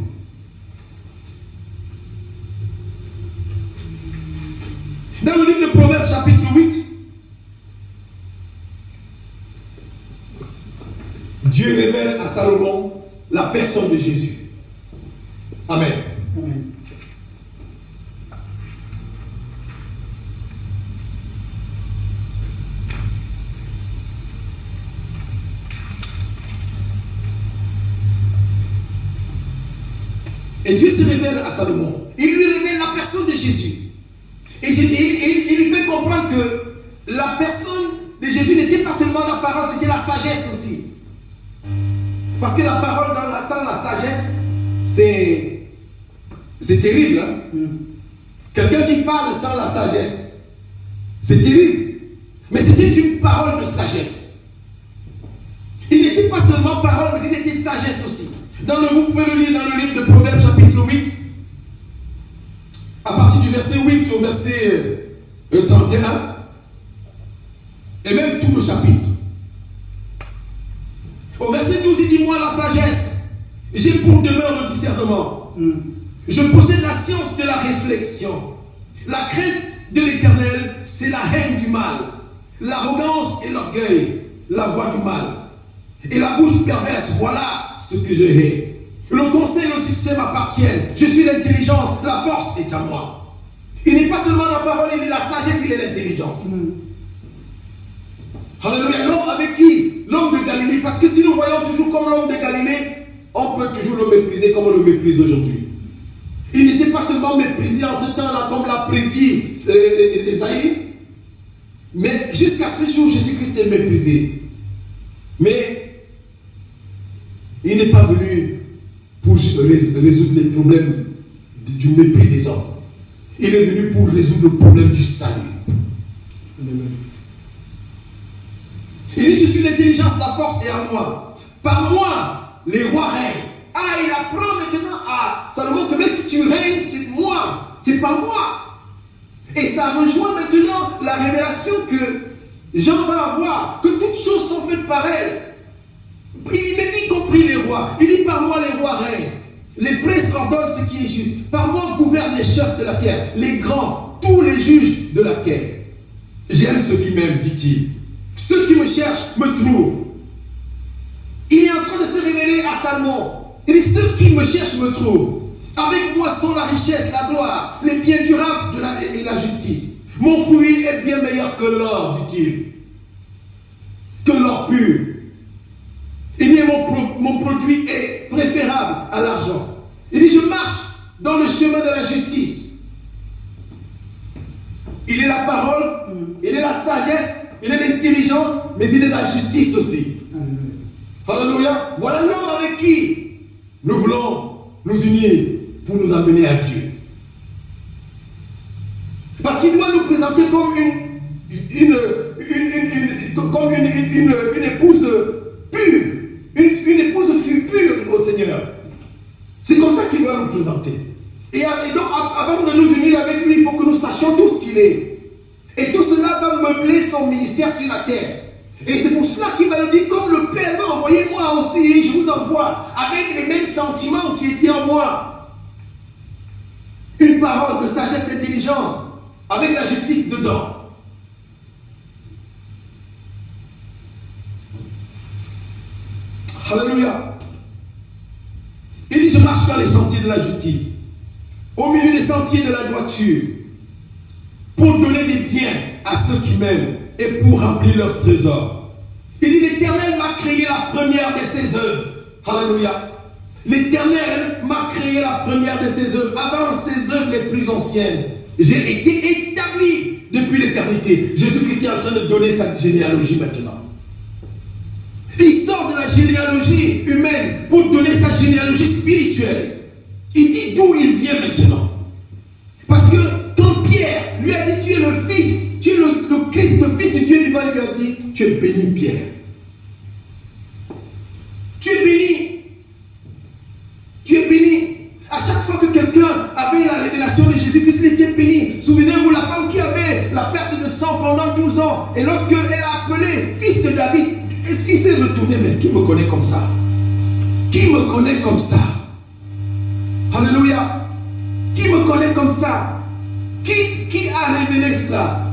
Dans le livre de Proverbes, chapitre 8, Dieu révèle à Salomon la personne de Jésus. Amen. Amen. Et Dieu se révèle à Salomon. Il lui révèle la personne de Jésus. Et il lui fait comprendre que la personne de Jésus n'était pas seulement la parole, c'était la sagesse aussi. Parce que la parole sans la sagesse, c'est terrible. Hein? Quelqu'un qui parle sans la sagesse, c'est terrible. Mais c'était une parole de sagesse. Il n'était pas seulement parole, mais il était sagesse aussi. Vous pouvez le lire dans le livre de Proverbes chapitre 8, à partir du verset 8 au verset 31, et même tout le chapitre. Au verset 12, il dit: moi la sagesse, j'ai pour demeure le discernement. Je possède la science de la réflexion. La crainte de l'Éternel, c'est la haine du mal. L'arrogance et l'orgueil, la voie du mal. Et la bouche perverse, voilà ce que je hais. Le conseil et le succès m'appartiennent. Je suis l'intelligence, la force est à moi. Il n'est pas seulement la parole, il est la sagesse, il est l'intelligence. Alléluia. L'homme avec qui? L'homme de Galilée. Parce que si nous voyons toujours comme l'homme de Galilée, on peut toujours le mépriser comme on le méprise aujourd'hui. Il n'était pas seulement méprisé en ce temps-là, comme l'a prédit Esaïe, mais jusqu'à ce jour, Jésus-Christ est méprisé. Mais il n'est pas venu pour résoudre les problèmes du mépris des hommes. Il est venu pour résoudre le problème du salut. Il dit: je suis l'intelligence, la force est à moi. Par moi, les rois règnent. Ah, il apprend maintenant à Salomon que même si tu règnes, c'est moi, c'est pas moi. Et ça rejoint maintenant la révélation que Jean va avoir, que toutes choses sont faites par elle. Il dit, y compris les rois. Il dit: par moi, les rois règnent. Les princes ordonnent ce qui est juste. Par moi gouvernent les chefs de la terre, les grands, tous les juges de la terre. J'aime ceux qui m'aiment, dit-il. Ceux qui me cherchent me trouvent. Il est en train de se révéler à Salomon. Il dit: ceux qui me cherchent me trouvent. Avec moi sont la richesse, la gloire, les biens durables et la justice. Mon fruit est bien meilleur que l'or, dit-il. Que l'or pur. Il dit: mon produit est préférable à l'argent. Il dit: je marche dans le chemin de la justice. Il est la parole, il est la sagesse, il est l'intelligence, mais il est la justice aussi. Alléluia. Voilà l'homme avec qui nous voulons nous unir pour nous amener à Dieu. Parce qu'il doit nous présenter comme une épouse pure. Une épouse pure au Seigneur. C'est comme ça qu'il doit nous présenter. Et donc, avant de nous unir avec lui, il faut que nous sachions tout ce qu'il est. Et tout cela va meubler son ministère sur la terre. Et c'est pour cela qu'il va nous dire: comme le Père m'a envoyé, moi aussi, je vous envoie, avec les mêmes sentiments qui étaient en moi. Une parole de sagesse, d'intelligence, avec la justice dedans. Alléluia. Il dit: je marche dans les sentiers de la justice, au milieu des sentiers de la droiture, pour donner des biens à ceux qui m'aiment et pour remplir leur trésor. Il dit: l'Éternel m'a créé la première de ses œuvres. Alléluia. L'Éternel m'a créé la première de ses œuvres, avant ses œuvres les plus anciennes. J'ai été établi depuis l'éternité. Jésus-Christ est en train de donner sa généalogie maintenant. Il sort de la généalogie humaine pour donner sa généalogie spirituelle. Il dit d'où il vient maintenant. Parce que quand Pierre lui a dit: tu es le Fils, tu es le Christ, le Fils de Dieu vivant, il lui a dit: tu es béni, Pierre. Tu es béni. Tu es béni. À chaque fois que quelqu'un avait la révélation de Jésus-Christ, il était béni. sang pendant 12 ans. Et lorsqu'elle a appelé fils de David, il s'est retourné. Mais qui me connaît comme ça? Qui me connaît comme ça? Alléluia. Qui me connaît comme ça? Qui a révélé cela?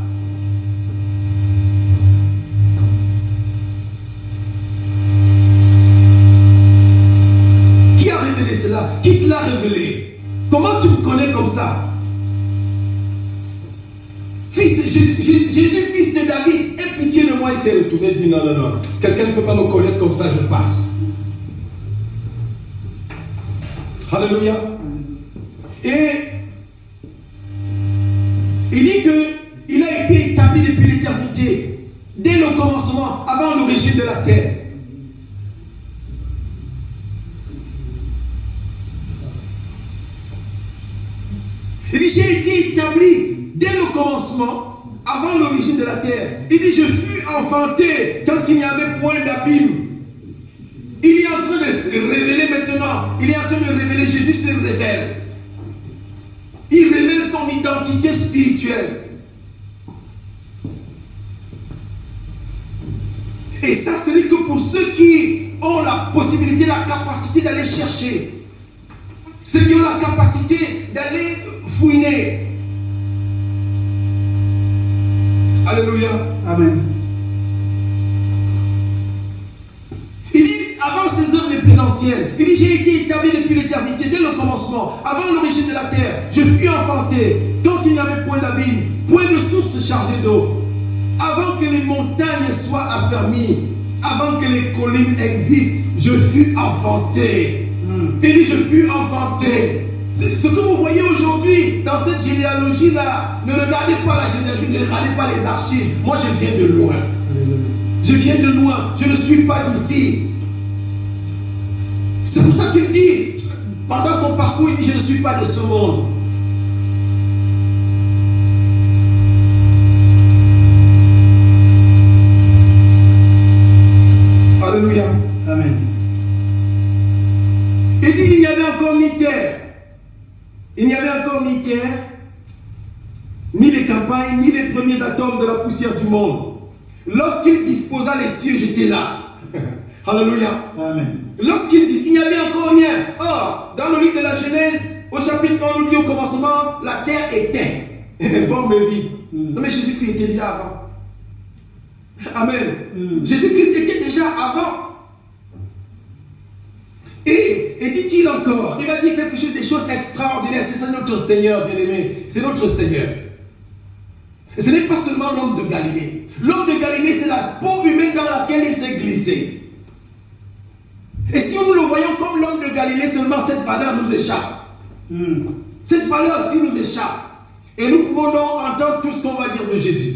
Qui a révélé cela? Qui te l'a révélé? Comment tu me connais comme ça? Jésus, fils de David, aie pitié de moi. Il s'est retourné et dit non, non, non. Quelqu'un ne peut pas me connaître comme ça, je passe. Alléluia. Et il dit qu'il a été établi depuis l'éternité, dès le commencement, avant l'origine de la terre. Il dit j'ai été établi dès le commencement, avant l'origine de la terre. Il dit je fus enfanté quand il n'y avait point d'abîme. Il est en train de se révéler maintenant. Il est en train de révéler. Jésus se révèle. Il révèle son identité spirituelle. Et ça, ce n'est que pour ceux qui ont la possibilité, la capacité d'aller chercher. Ceux qui ont la capacité d'aller fouiner. Alléluia. Amen. Il dit, avant ces œuvres les plus anciennes, il dit, j'ai été établi depuis l'éternité, dès le commencement, avant l'origine de la terre. Je fus enfanté, quand il n'y avait point d'abîme, point de source chargée d'eau. Avant que les montagnes soient affermies, avant que les collines existent, je fus enfanté. Il dit, je fus enfanté. Ce que vous voyez aujourd'hui dans cette généalogie-là, ne regardez pas la généalogie, ne regardez pas les archives. Moi, je viens de loin. Je viens de loin. Je ne suis pas d'ici. C'est pour ça qu'il dit, pendant son parcours, il dit, je ne suis pas de ce monde. Alléluia. Amen. Il dit, il n'y avait encore ni terre. Il n'y avait encore ni terre, ni les campagnes, ni les premiers atomes de la poussière du monde. Lorsqu'il disposa les cieux, j'étais là. Alléluia. Amen. Lorsqu'il dit, il n'y avait encore rien. Or, dans le livre de la Genèse, au chapitre 1, on nous dit au commencement, la terre était. Forme vie. Non, mais Jésus-Christ était déjà avant. Amen. Jésus-Christ était déjà avant. Et dit-il encore, il va dire quelque chose, des choses extraordinaires. C'est ça notre Seigneur, bien-aimé. C'est notre Seigneur. Et ce n'est pas seulement l'homme de Galilée. L'homme de Galilée, c'est la peau humaine dans laquelle il s'est glissé. Et si nous le voyons comme l'homme de Galilée, seulement cette valeur nous échappe. Cette valeur-ci nous échappe. Et nous pouvons donc entendre tout ce qu'on va dire de Jésus.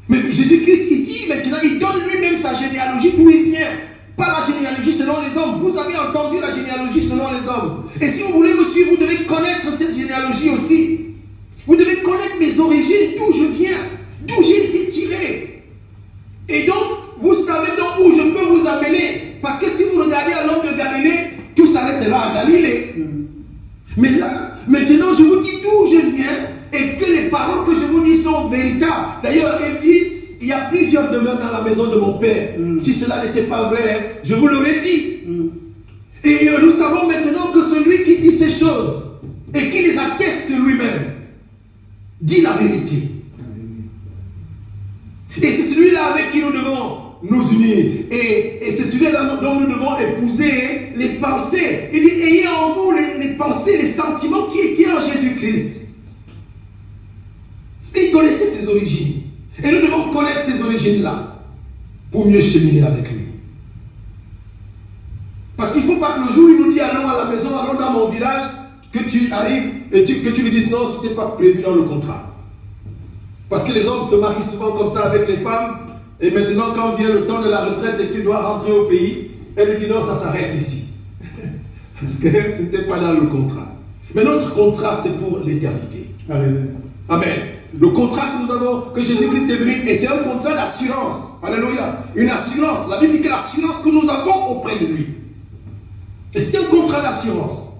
Mais Jésus-Christ, il dit maintenant, il donne lui-même sa généalogie d'où il vient. Pas la généalogie selon les hommes. Vous avez entendu la généalogie selon les hommes. Et si vous voulez me suivre, vous devez connaître cette généalogie aussi. Vous devez connaître mes origines, d'où je viens, d'où j'ai été tiré. Et donc, vous savez donc où je peux vous amener. Parce que si vous regardez à l'homme de Galilée, tout s'arrête là à Galilée. Mais là, maintenant, je vous dis d'où je viens et que les paroles que je vous dis sont véritables. D'ailleurs, il dit, il y a plusieurs demeures dans la maison de mon Père. Si cela n'était pas vrai, je vous l'aurais dit. Et nous savons maintenant que celui qui dit ces choses et qui les atteste lui-même dit la vérité. Et c'est celui-là avec qui nous devons nous unir. Et c'est celui-là dont nous devons épouser les pensées. Il dit, ayez en vous les pensées, les sentiments qui étaient en Jésus-Christ. Il connaissait ses origines. Et nous devons connaître ces origines-là pour mieux cheminer avec lui. Parce qu'il ne faut pas que le jour où il nous dit allons à la maison, allons dans mon village, que tu arrives et que tu lui dises non, ce n'était pas prévu dans le contrat. Parce que les hommes se marient souvent comme ça avec les femmes, et maintenant quand vient le temps de la retraite et qu'il doit rentrer au pays, elle lui dit non, ça s'arrête ici. Parce que ce n'était pas dans le contrat. Mais notre contrat, c'est pour l'éternité. Amen. Amen. Le contrat que nous avons, que Jésus-Christ est venu, et c'est un contrat d'assurance. Alléluia. Une assurance. La Bible dit que l'assurance que nous avons auprès de lui. Et c'est un contrat d'assurance.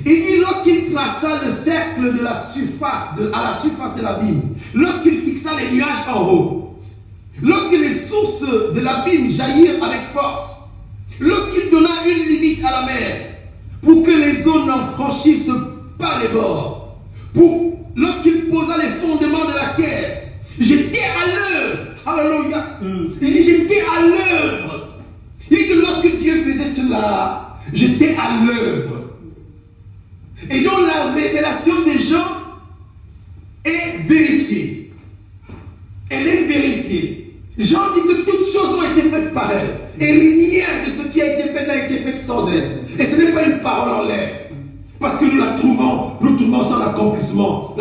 Il dit lorsqu'il traça le cercle de la surface, à la surface de l'abîme, lorsqu'il fixa les nuages en haut, lorsque les sources de l'abîme jaillirent avec force, lorsqu'il donna une limite à la mer, pour que les eaux n'en franchissent pas les bords, lorsqu'il posa les fondements de la terre, j'étais à l'œuvre. Alléluia. Il dit j'étais à l'œuvre. Il dit que lorsque Dieu faisait cela, j'étais à l'œuvre. Et donc la révélation des gens est vérifiée. Elle est vérifiée. Jean dit que toutes choses ont été faites par elle. Et rien de ce qui a été fait n'a été fait sans elle. Et ce n'est pas une parole en l'air. Parce que nous trouvons son accomplissement.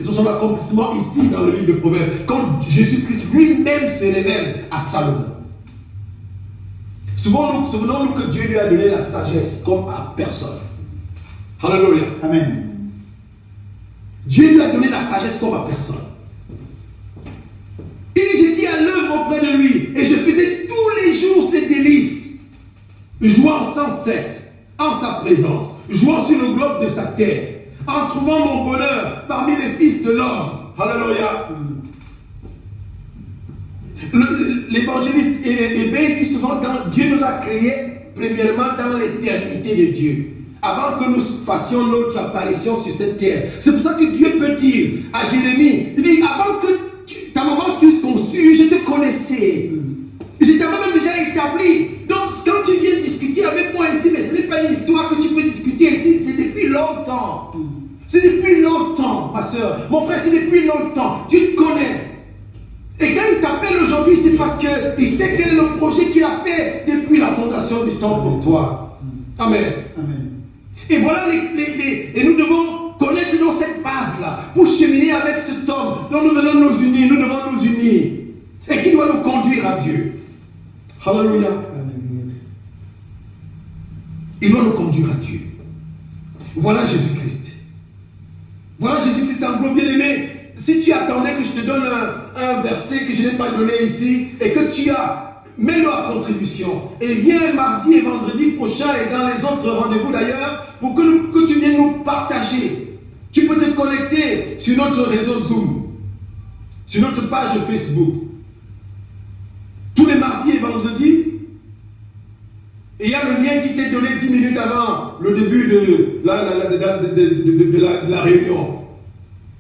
Son accomplissement ici dans le livre de Proverbes. Quand Jésus-Christ lui-même se révèle à Salomon. Souvenons-nous que Dieu lui a donné la sagesse comme à personne. Alléluia. Amen. Dieu lui a donné la sagesse comme à personne. Il dit, j'étais à l'œuvre auprès de lui et je faisais tous les jours ses délices, jouant sans cesse en sa présence, jouant sur le globe de sa terre, en trouvant mon bonheur parmi les fils de l'homme. Alléluia. L'évangéliste Hébé dit souvent Dieu nous a créés premièrement dans l'éternité de Dieu, avant que nous fassions notre apparition sur cette terre. C'est pour ça que Dieu peut dire à Jérémie, il dit avant que ta maman t'eût conçu, je te connaissais. Je t'avais même déjà établi. Donc quand tu viens discuter avec moi ici, mais ce n'est pas une histoire que tu peux discuter ici, c'est depuis longtemps. C'est depuis longtemps, ma soeur. Mon frère, c'est depuis longtemps. Tu te connais. Et quand il t'appelle aujourd'hui, c'est parce qu'il sait quel est le projet qu'il a fait depuis la fondation du temps pour toi. Amen. Amen. Et voilà, et nous devons connaître dans cette base-là, pour cheminer avec cet homme dont nous devons nous unir, et qui doit nous conduire à Dieu. Alléluia. Il doit nous conduire à Dieu. Voilà Jésus-Christ. Voilà Jésus-Christ, un gros bien-aimé. Si tu attendais que je te donne un verset que je n'ai pas donné ici, et que tu as, mets-le à contribution. Et viens mardi et vendredi prochain, et dans les autres rendez-vous d'ailleurs, pour que tu viennes nous partager. Tu peux te connecter sur notre réseau Zoom, sur notre page Facebook. Tous les mardis et vendredis, et il y a le lien qui t'est donné 10 minutes avant le début de la réunion.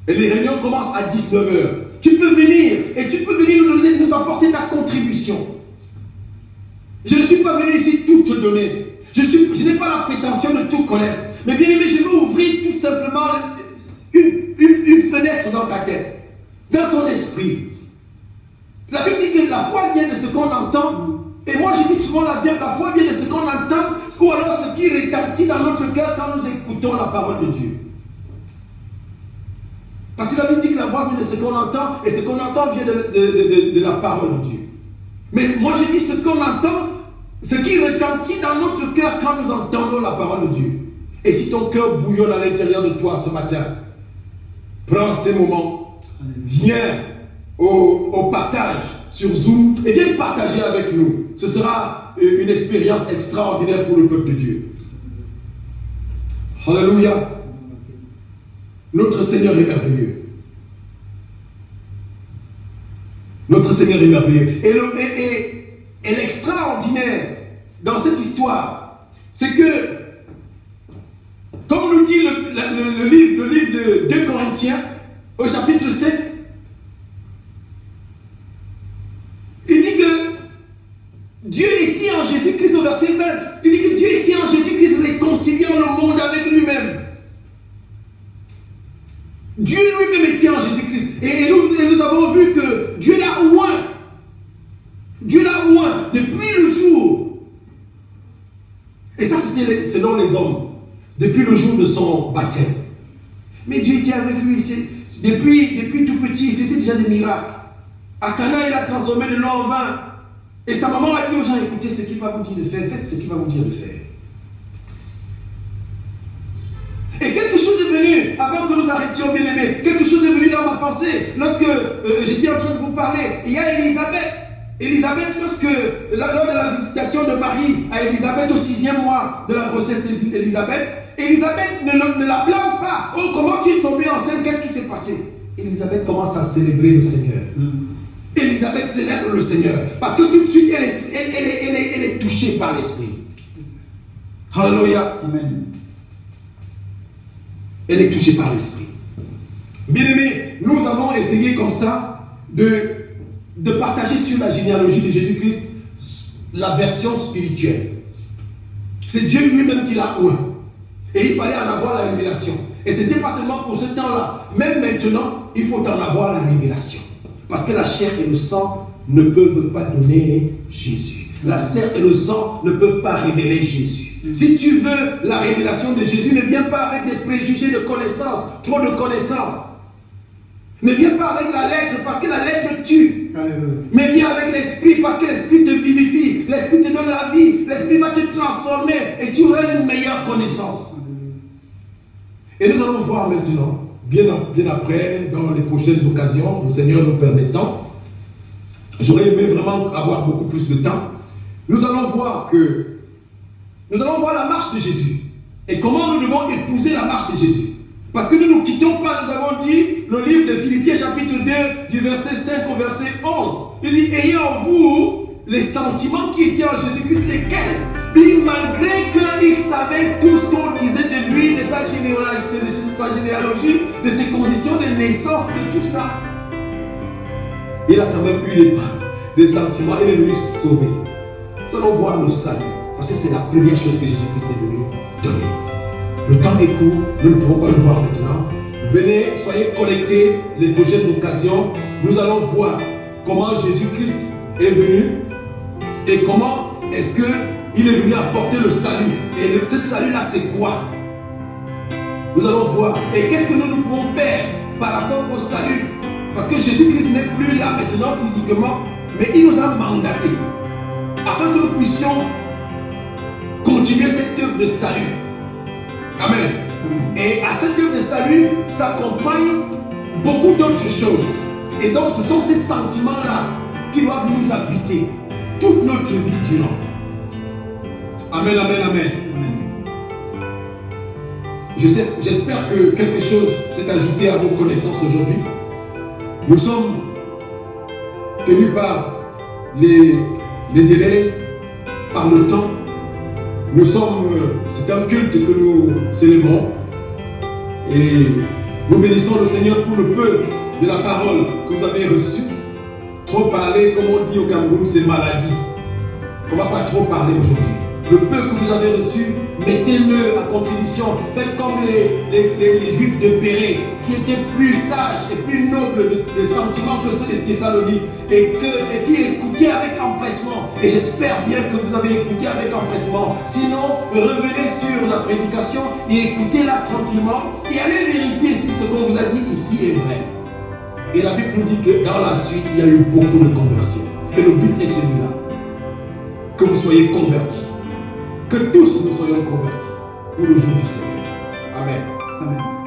Et les réunions commencent à 19h. Tu peux venir et tu peux venir nous apporter ta contribution. Je ne suis pas venu ici tout te donner. Je n'ai pas la prétention de tout connaître. Mais bien aimé, je veux ouvrir tout simplement une fenêtre dans ta tête, dans ton esprit. La Bible dit que la foi vient de ce qu'on entend. Et moi je dis souvent la foi vient de ce qu'on entend, ou alors ce qui retentit dans notre cœur quand nous écoutons la parole de Dieu. Parce que la Bible dit que la voix vient de ce qu'on entend, et ce qu'on entend vient de la parole de Dieu. Mais moi je dis ce qu'on entend, ce qui retentit dans notre cœur quand nous entendons la parole de Dieu. Et si ton cœur bouillonne à l'intérieur de toi ce matin, prends ces moments, viens au partage sur Zoom et viens partager avec nous. Ce sera une expérience extraordinaire pour le peuple de Dieu. Alléluia. Notre Seigneur est merveilleux. Notre Seigneur est merveilleux. Et l'extraordinaire dans cette histoire, c'est que, comme nous dit le livre de 2 Corinthiens, au chapitre 7, il dit que Dieu était en Jésus-Christ au verset 20. Il dit que Dieu était en Jésus-Christ réconciliant le monde avec lui-même. Dieu lui-même était en Jésus-Christ. Et nous avons vu que Dieu l'a oint. Dieu l'a oint depuis le jour. Et ça, c'était selon les hommes. Depuis le jour de son baptême. Mais Dieu était avec lui. Depuis tout petit, il faisait déjà des miracles. À Cana, il a transformé de l'eau en vin. Et sa maman a dit aux gens, écoutez ce qu'il va vous dire de faire, faites ce qu'il va vous dire de faire. Et quelque chose est venu, avant que nous arrêtions, bien aimés, quelque chose est venu dans ma pensée, lorsque j'étais en train de vous parler. Il y a Élisabeth. Élisabeth, lors de la visitation de Marie à Élisabeth au 6e mois de la grossesse d'Élisabeth, Élisabeth ne la blâme pas. Oh, comment tu es tombée enceinte? Qu'est-ce qui s'est passé? Élisabeth commence à célébrer le Seigneur. Élisabeth célèbre le Seigneur. Parce que tout de suite, elle est touchée par l'Esprit. Alléluia. Amen. Elle est touchée par l'Esprit. Bien-aimés, nous avons essayé comme ça de partager sur la généalogie de Jésus-Christ la version spirituelle. C'est Dieu lui-même qui l'a oint. Et il fallait en avoir la révélation. Et ce n'était pas seulement pour ce temps-là. Même maintenant, il faut en avoir la révélation. Parce que la chair et le sang ne peuvent pas donner Jésus. La chair et le sang ne peuvent pas révéler Jésus. Si tu veux la révélation de Jésus, ne viens pas avec des préjugés de connaissances, trop de connaissances. Ne viens pas avec la lettre parce que la lettre tue. Mais viens avec l'esprit parce que l'esprit te vivifie. L'esprit te donne la vie. L'esprit va te transformer et tu auras une meilleure connaissance. Et nous allons voir maintenant, bien après, dans les prochaines occasions, le Seigneur nous permettant. J'aurais aimé vraiment avoir beaucoup plus de temps. Nous allons voir la marche de Jésus. Et comment nous devons épouser la marche de Jésus. Parce que nous ne nous quittons pas, nous avons dit, le livre de Philippiens chapitre 2, du verset 5 au verset 11. Il dit, ayez en vous les sentiments qui étaient en Jésus-Christ, lesquels, malgré qu'il savait tout ce qu'on disait de lui, de sa généalogie, de ses conditions de naissance, de tout ça, il a quand même eu les sentiments, il est venu sauver. Nous allons voir le salut, parce que c'est la première chose que Jésus-Christ est venu donner. Le temps est court, nous ne pouvons pas le voir maintenant. Venez, soyez connectés les prochaines occasions. Nous allons voir comment Jésus-Christ est venu et comment est-ce qu'il est venu apporter le salut. Et ce salut-là, c'est quoi? Nous allons voir. Et qu'est-ce que nous pouvons faire par rapport au salut? Parce que Jésus-Christ n'est plus là maintenant physiquement, mais il nous a mandatés afin que nous puissions continuer cette œuvre de salut. Amen. Et à cette œuvre de salut s'accompagnent beaucoup d'autres choses. Et donc ce sont ces sentiments-là qui doivent nous habiter toute notre vie durant. Amen, amen, amen. J'espère que quelque chose s'est ajouté à vos connaissances aujourd'hui. Nous sommes tenus par les délais, par le temps. C'est un culte que nous célébrons et nous bénissons le Seigneur pour le peu de la parole que vous avez reçue. Trop parler, comme on dit au Cameroun, c'est maladie. On ne va pas trop parler aujourd'hui. Le peu que vous avez reçu, mettez-le à contribution. Faites comme les Juifs de Bérée, qui étaient plus sages et plus nobles de sentiments que ceux des Thessaloniques, et qui écoutaient avec empressement. Et j'espère bien que vous avez écouté avec empressement. Sinon, revenez sur la prédication et écoutez-la tranquillement et allez vérifier si ce qu'on vous a dit ici est vrai. Et la Bible nous dit que dans la suite, il y a eu beaucoup de conversions. Et le but est celui-là. Que vous soyez convertis. Que tous nous soyons convertis pour le jour du Seigneur. Amen. Amen.